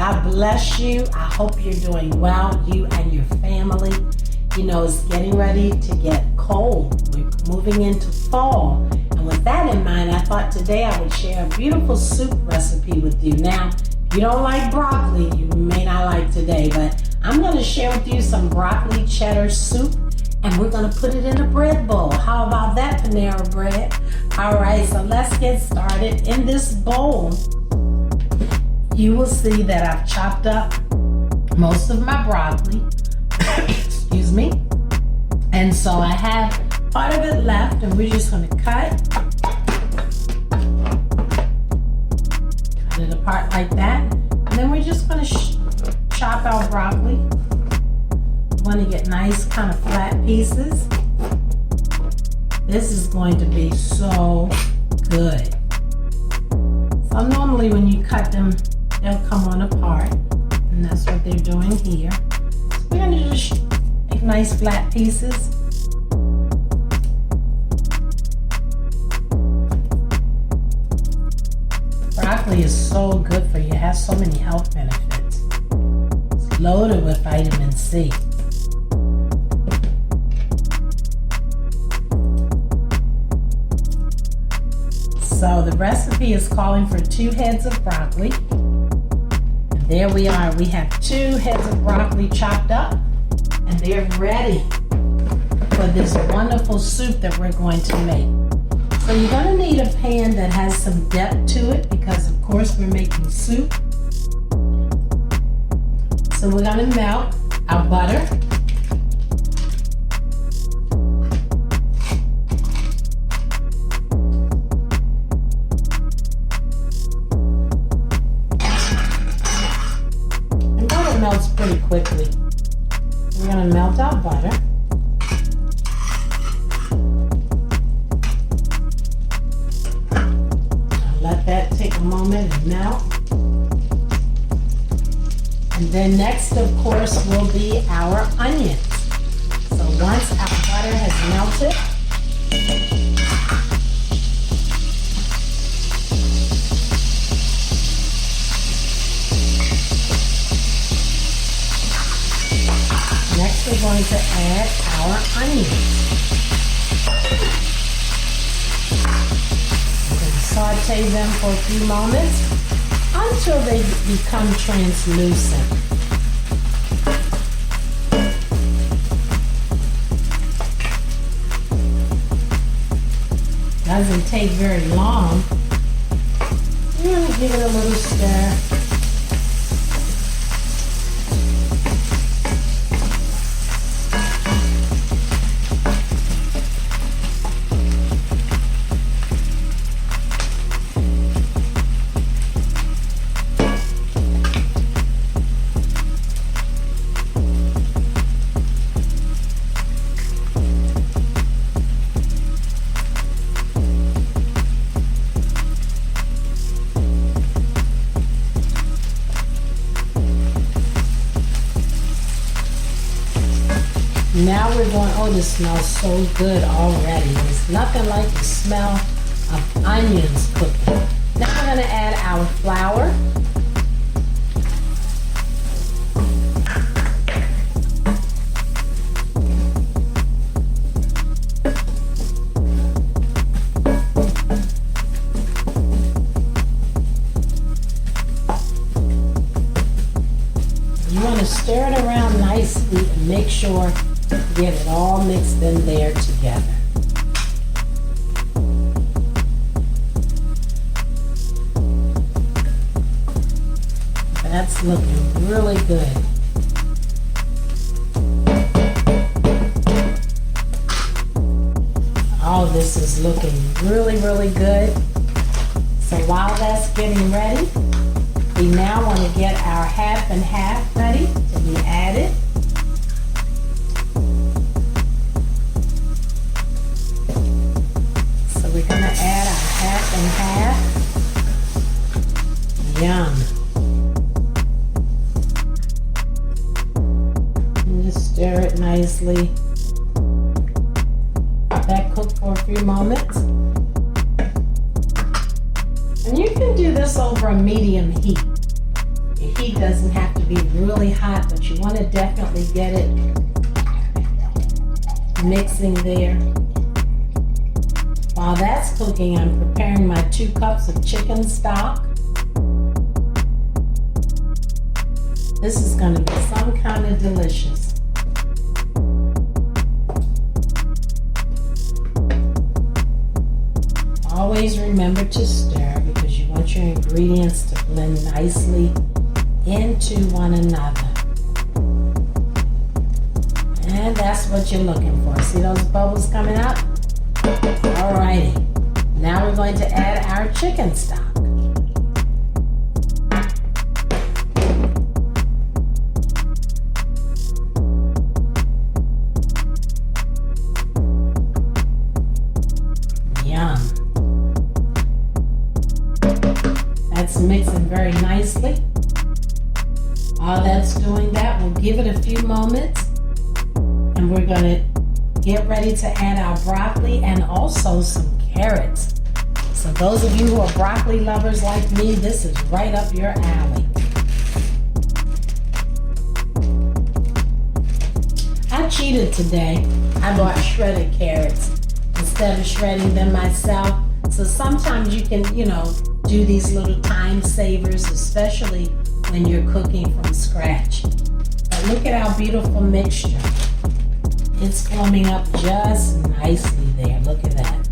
God bless you. I hope you're doing well, you and your family. You know, it's getting ready to get cold. We're moving into fall. And with that in mind, I thought today I would share a beautiful soup recipe with you. Now, if you don't like broccoli, you may not like today, but I'm going to share with you some broccoli cheddar soup, and we're going to put it in a bread bowl. How about that, Panera Bread? All right, so let's get started. In this bowl, you will see that I've chopped up most of my broccoli, excuse me, and so I have part of it left, and we're just going to cut it apart like that, and then we're just going to chop our broccoli. Want to get nice kind of flat pieces. This is going to be so good. So normally when you cut them, they'll come on apart, and that's what they're doing here. So we're going to just make nice flat pieces. Broccoli is so good for you. It has so many health benefits. It's loaded with vitamin C. So the recipe is calling for 2 heads of broccoli. And there we are. We have 2 heads of broccoli chopped up, and they're ready for this wonderful soup that we're going to make. So you're going to need a pan that has some depth to it because, of course, we're making soup. So we're going to melt our butter. And butter melts pretty quickly. We're going to melt our butter. Let that take a moment and melt. And then next, of course, will be our onions. So once our butter has melted, next we're going to add our onions. Saute them for a few moments until they become translucent. Doesn't take very long. You're going to give it a little stir. Now we're going, oh, this smells so good already. There's nothing like the smell of onions cooking. Now we're going to add our flour. You want to stir it around nicely and make sure get it all mixed in there together. That's looking really good. All this is looking really, really good. So while that's getting ready, we now want to get our half and half ready to be added. We're going to add our half and half. Yum. And just stir it nicely. Let that cook for a few moments. And you can do this over a medium heat. Your heat doesn't have to be really hot, but you want to definitely get it mixing there. While that's cooking, I'm preparing my 2 cups of chicken stock. This is going to be some kind of delicious. Always remember to stir because you want your ingredients to blend nicely into one another. And that's what you're looking for. See those bubbles coming up? Alrighty. Now we're going to add our chicken stock. That's mixing very nicely. While that's doing that, we'll give it a few moments and we're going to get ready to add our broccoli and also some carrots. So those of you who are broccoli lovers like me, this is right up your alley. I cheated today. I bought shredded carrots instead of shredding them myself. So sometimes you can, do these little time savers, especially when you're cooking from scratch. But look at our beautiful mixture. It's forming up just nicely there. Look at that.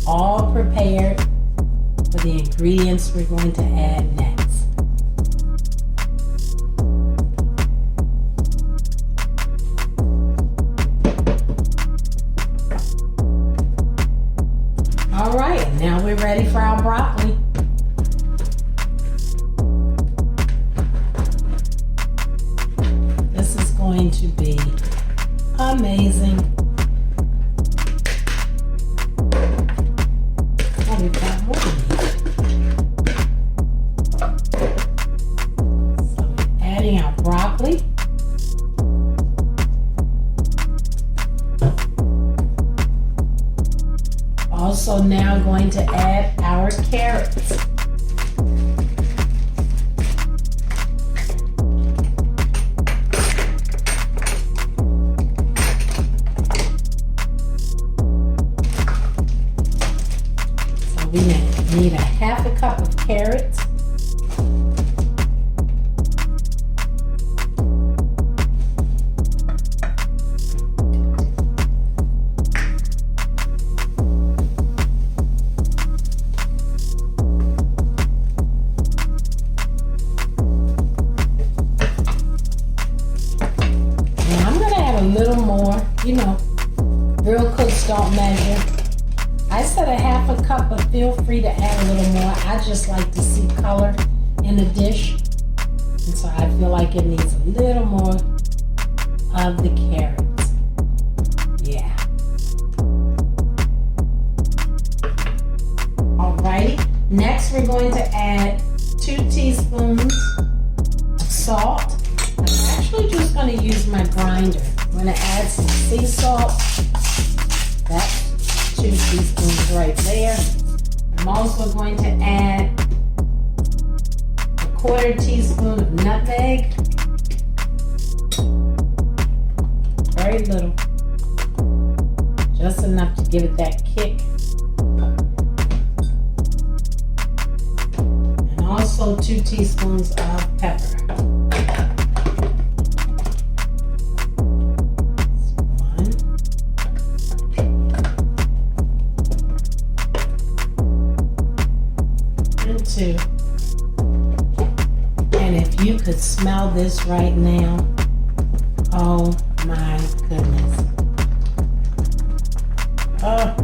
All prepared for the ingredients we're going to add next. All right, now we're ready for our broccoli. This is going to be amazing. Oh, we've got more of these. So we're adding our broccoli. Also now going to add our carrots. So we need a half a cup of carrots. Real cooks don't measure. I said a half a cup, but feel free to add a little more. I just like to see color in a dish. And so I feel like it needs a little more of the carrots. Yeah. Alrighty. Next we're going to add 2 teaspoons of salt. I'm actually just going to use my grinder. I'm going to add some sea salt. That's 2 teaspoons right there. I'm also going to add a 1/4 teaspoon of nutmeg. Very little. Just enough to give it that kick. And also 2 teaspoons of pepper. And if you could smell this right now, oh my goodness. Oh.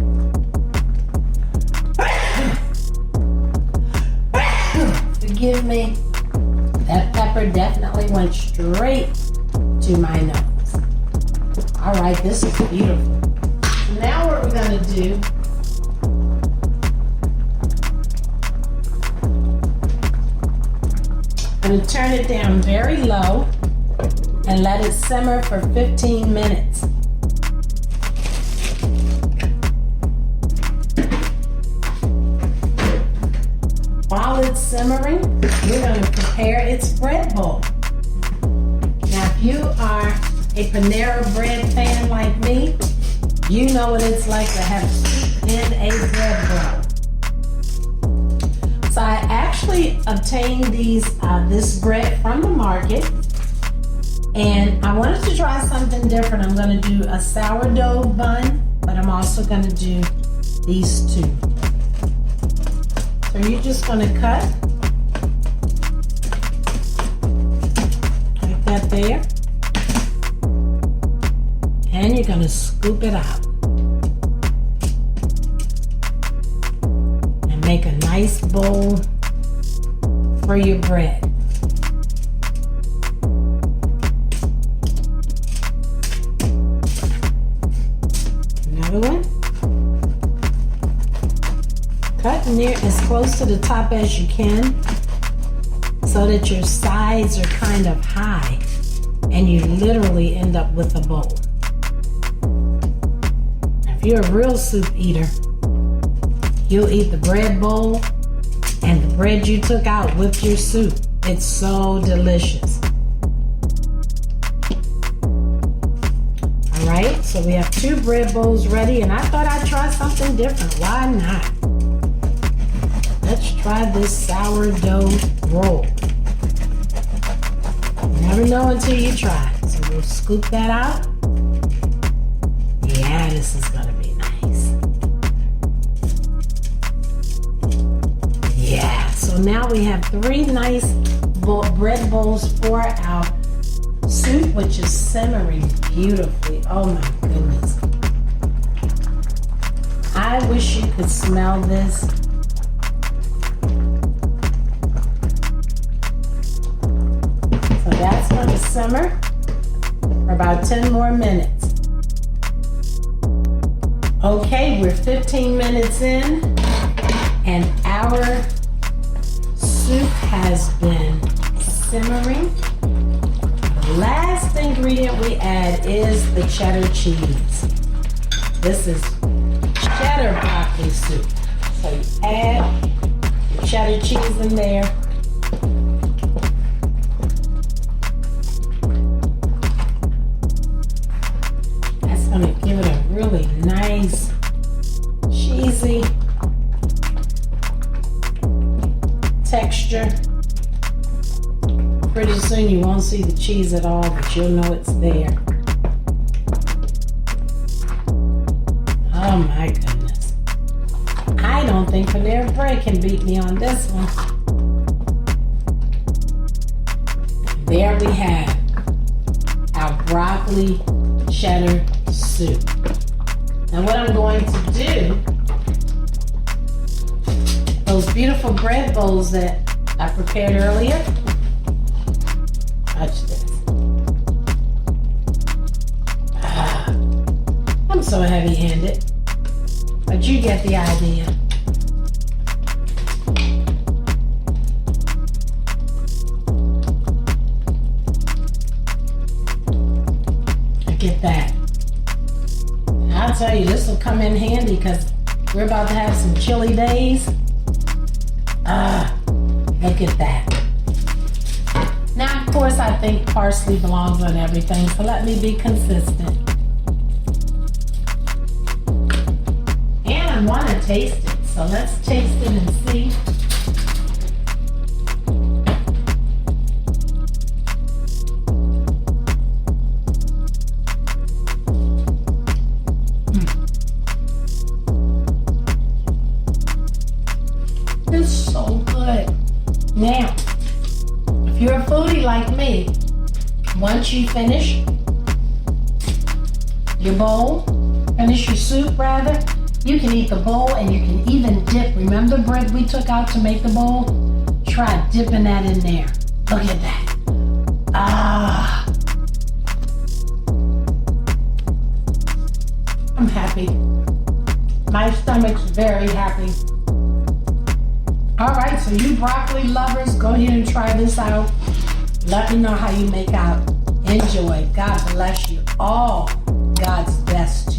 Forgive me. That pepper definitely went straight to my nose. All right, this is beautiful. Now what we're going to do, I'm going to turn it down very low and let it simmer for 15 minutes. While it's simmering, we're going to prepare prepare its bread bowl. Now, if you are a Panera Bread fan like me, you know what it's like to have soup in a bread bowl. So I actually obtained this bread from the market, and I wanted to try something different. I'm going to do a sourdough bun, but I'm also going to do these two. So you're just going to cut like that there, and you're going to scoop it out and make a nice bowl for your bread. Another one. Cut near as close to the top as you can so that your sides are kind of high and you literally end up with a bowl. If you're a real soup eater, you'll eat the bread bowl and the bread you took out with your soup. It's so delicious. All right, so we have 2 bread bowls ready, and I thought I'd try something different. Why not? Let's try this sourdough roll. You never know until you try. So we'll scoop that out. Yeah, this is gonna be nice. Yeah, so now we have 3 nice bread bowls for our soup, which is simmering beautifully. Oh my goodness. I wish you could smell this. So that's going to simmer for about 10 more minutes. Okay, we're 15 minutes in, and our soup has been simmering. The last ingredient we add is the cheddar cheese. This is cheddar broccoli soup. So you add the cheddar cheese in there. That's going to give it a really nice, cheesy texture. Pretty soon you won't see the cheese at all, but you'll know it's there. Oh my goodness. I don't think Panera Bread can beat me on this one. There we have our broccoli cheddar soup. Now what I'm going to do, those beautiful bread bowls that I prepared earlier, watch this. I'm so heavy-handed, but you get the idea. Look at that. And I'll tell you, this will come in handy because we're about to have some chilly days. Look at that. Now, of course, I think parsley belongs on everything, so let me be consistent. And I want to taste it, so let's taste it and see. It's so good. Now, if you're a foodie like me, once you finish your bowl, finish your soup rather, you can eat the bowl and you can even dip. Remember the bread we took out to make the bowl? Try dipping that in there. Look at that. I'm happy. My stomach's very happy. All right, so you broccoli lovers, go ahead and try this out. Let me know how you make out. Enjoy. God bless you all. God's best